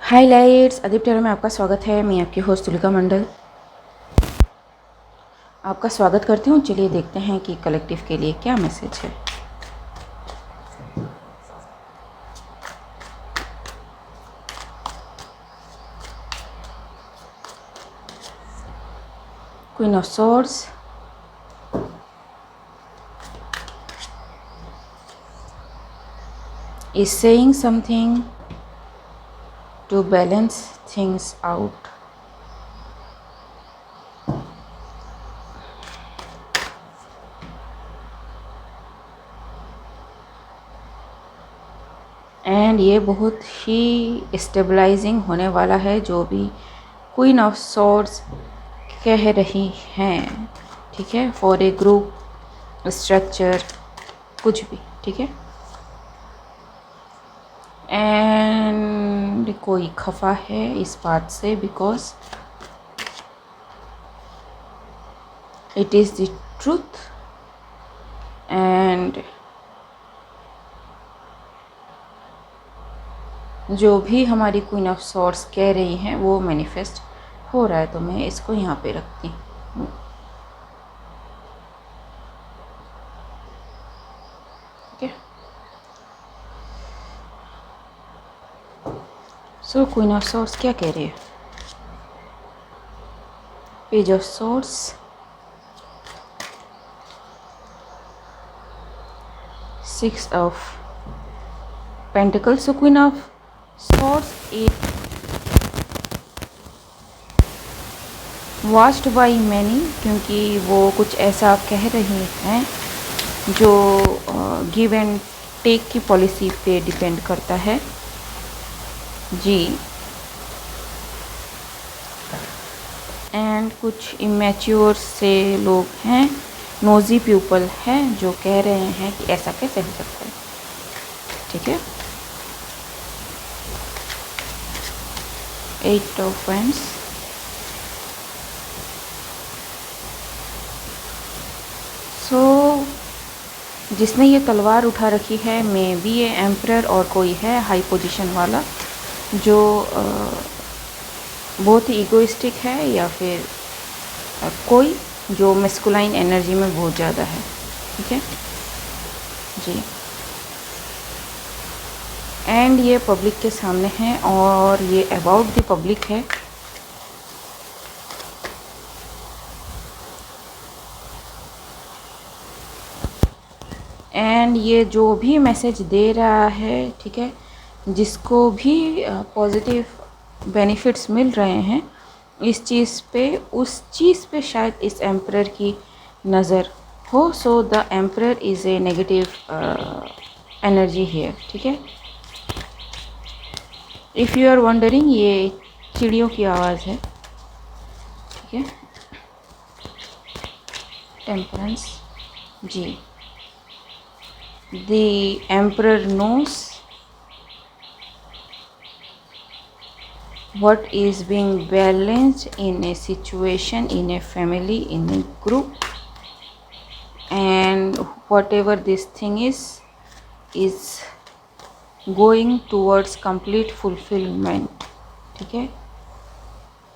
Highlights Adeep tarot में आपका स्वागत है। मैं आपकी होस्ट तुलिका मंडल आपका स्वागत करती हूँ। चलिए देखते हैं कि कलेक्टिव के लिए क्या मैसेज है। Queen of swords, is saying something to balance things out. And ये बहुत ही स्टेबलाइजिंग होने वाला है जो भी क्वीन ऑफ सोर्ड्स कह रही हैं, ठीक है। फॉर ए ग्रुप स्ट्रक्चर कुछ भी, ठीक है। एंड कोई खफा है इस बात से because it is the truth. And जो भी हमारी क्वीन ऑफ सॉर्ड्स कह रही हैं वो मैनिफेस्ट हो रहा है, तो मैं इसको यहाँ पे रखती हूँ। ठीक है। सो क्वीन ऑफ सॉर्ड्स क्या कह रही है? Page of swords, six of pentacles. So queen of swords it watched by many, क्योंकि वो कुछ ऐसा कह रही हैं जो गिव एंड टेक की पॉलिसी पे डिपेंड करता है जी। एंड कुछ इमेच्योर से लोग हैं, नोजी पीपल हैं जो कह रहे हैं कि ऐसा कैसे हो सकता है, ठीक है। एट ऑफ फ्रेंड्स, सो जिसने ये तलवार उठा रखी है में भी ये एम्परर और कोई है हाई पोजीशन वाला जो बहुत ही ईगोइस्टिक है, या फिर कोई जो मैस्कुलाइन एनर्जी में बहुत ज़्यादा है, ठीक है जी। एंड ये पब्लिक के सामने है और ये अबाउट द पब्लिक है। एंड ये जो भी मैसेज दे रहा है, ठीक है, जिसको भी पॉजिटिव बेनिफिट्स मिल रहे हैं इस चीज़ पे, उस चीज़ पे शायद इस एम्परर की नज़र हो। So the emperor is a negative energy here, ठीक है। इफ़ यू आर वंडरिंग, ये चिड़ियों की आवाज़ है, ठीक है। Temperance ji, the emperor knows what is being balanced in a situation, in a family, in a group, and whatever this thing is going towards complete fulfillment, ठीक है।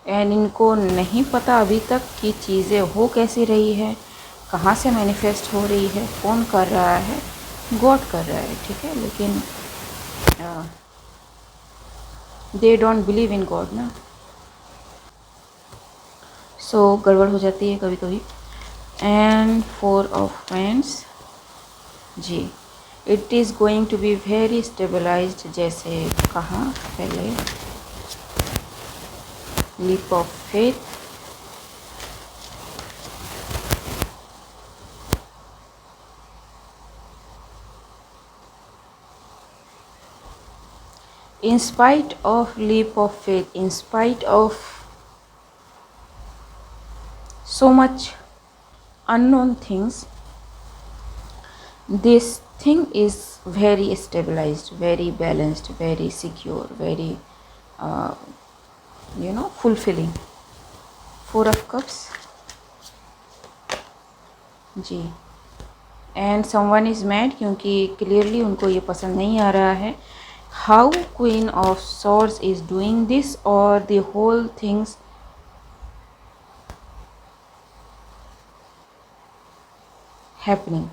एंड इनको नहीं पता अभी तक कि चीज़ें हो कैसी रही है, कहाँ से मैनिफेस्ट हो रही है, कौन कर रहा है, गॉड कर रहा है, ठीक है। लेकिन they don't believe in God ना, सो गड़बड़ हो जाती है कभी कभी। And four of friends ji, it is going to be very stabilised, जैसे कहा पहले, leap of faith, in spite of leap of faith, in spite of so much unknown things, this thing is very stabilized, very balanced, very secure, very fulfilling. Four of cups ji. And someone is mad, क्योंकि clearly उनको ये पसंद नहीं आ रहा है how Queen of Swords is doing this, or the whole things happening.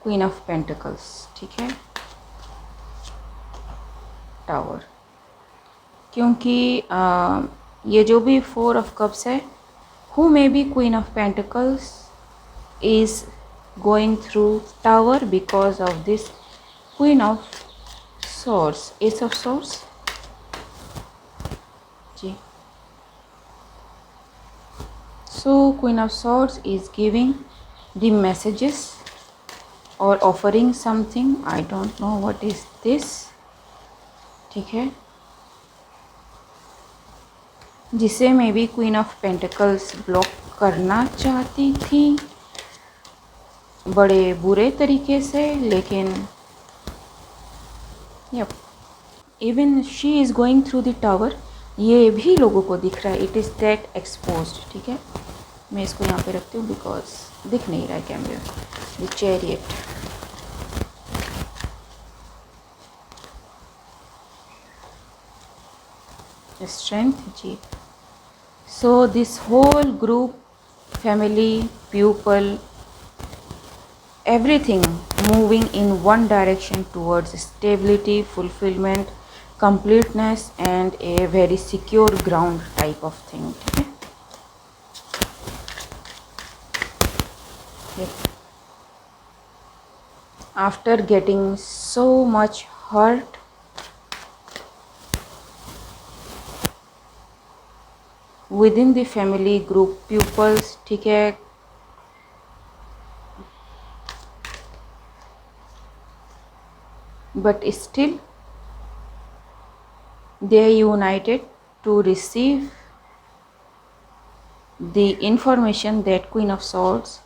Queen of Pentacles, ठीक है, tower, क्योंकि ये जो भी फोर ऑफ कप्स है, who may be queen of pentacles is going through tower because of this queen of swords, ace of swords ji. So Queen of Swords is giving the messages or offering something. I don't know what is this. ठीक है, जिसे may be queen of pentacles block करना चाहती थी बड़े बुरे तरीके से, लेकिन yup, even she is going through the tower, ये भी लोगों को दिख रहा है. It is that exposed. ठीक है, मैं इसको यहाँ पे रखती हूँ बिकॉज दिख नहीं रहा है कैमरे में. The chariot, strength ji. So this whole group, family, people, everything moving in one direction towards stability, fulfillment, completeness and a very secure ground type of thing. ठीक है, after getting so much hurt, within the family group pupils, ठीक है, but still they united to receive the information that Queen of Swords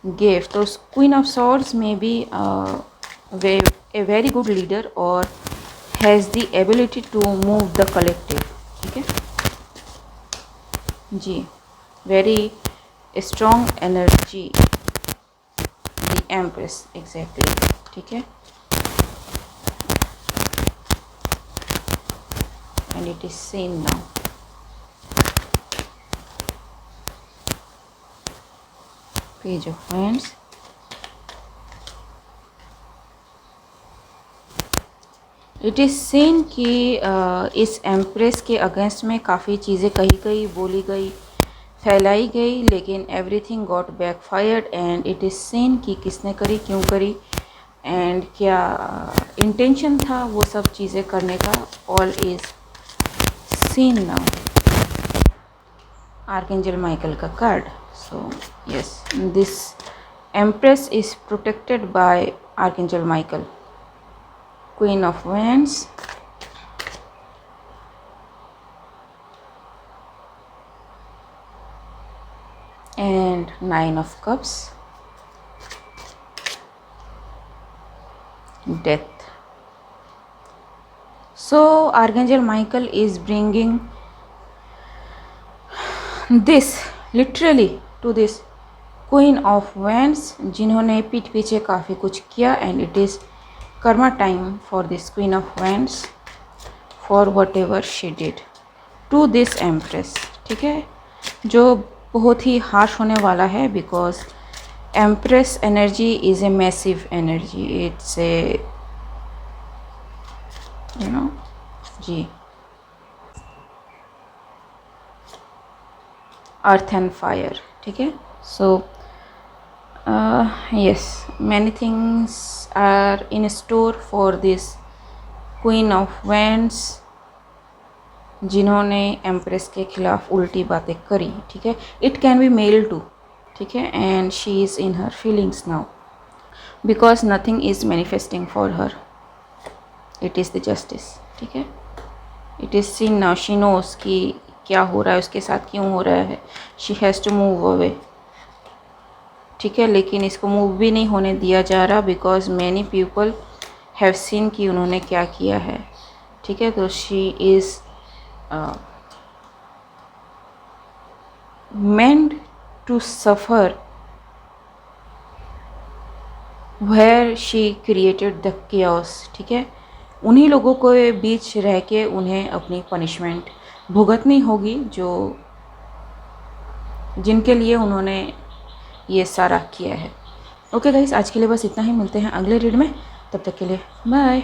gave. So Queen of Swords may be a very good leader or has the ability to move the collective. ठीक है जी, very strong energy, the Empress exactly. ठीक है, and it is seen now. Page of Wands. It is scene कि इस empress के against में काफ़ी चीज़ें कही गई, बोली गई, फैलाई गई, लेकिन everything got backfired. And it is scene कि किसने करी, क्यों करी, एंड क्या इंटेंशन था वो सब चीज़ें करने का. All is seen now. Archangel Michael का card. So yes, this empress is protected by archangel Michael. Queen of Wands, and Nine of Cups, Death. So Archangel Michael is bringing this literally to this Queen of Wands, जिन्होंने पीठ पीछे काफ़ी कुछ किया, and it is karma time for this Queen of Wands for whatever she did to this Empress. ठीक है, जो बहुत ही हार्श होने वाला है, because empress energy is a massive energy. It's a you know ji, earth and fire. ठीक है, so yes, many things are in store for this Queen of Wands, जिन्होंने एम्प्रेस के खिलाफ उल्टी बातें करी. ठीक है, it can be male too. ठीक है, and she is in her feelings now because nothing is manifesting for her. It is the justice. ठीक है, it is seen now. She knows कि क्या हो रहा है, उसके साथ क्यों हो रहा है. She has to move away. ठीक है, लेकिन इसको मूव भी नहीं होने दिया जा रहा because many people have seen कि उन्होंने क्या किया है. ठीक है, तो she is meant to suffer where she created the chaos, ठीक है। उन्हीं लोगों के बीच रह के उन्हें अपनी पनिशमेंट भुगतनी होगी जो जिनके लिए उन्होंने ये सारा किया है। ओके गाइस, आज के लिए बस इतना ही। मिलते हैं अगले रीड में, तब तक के लिए बाय।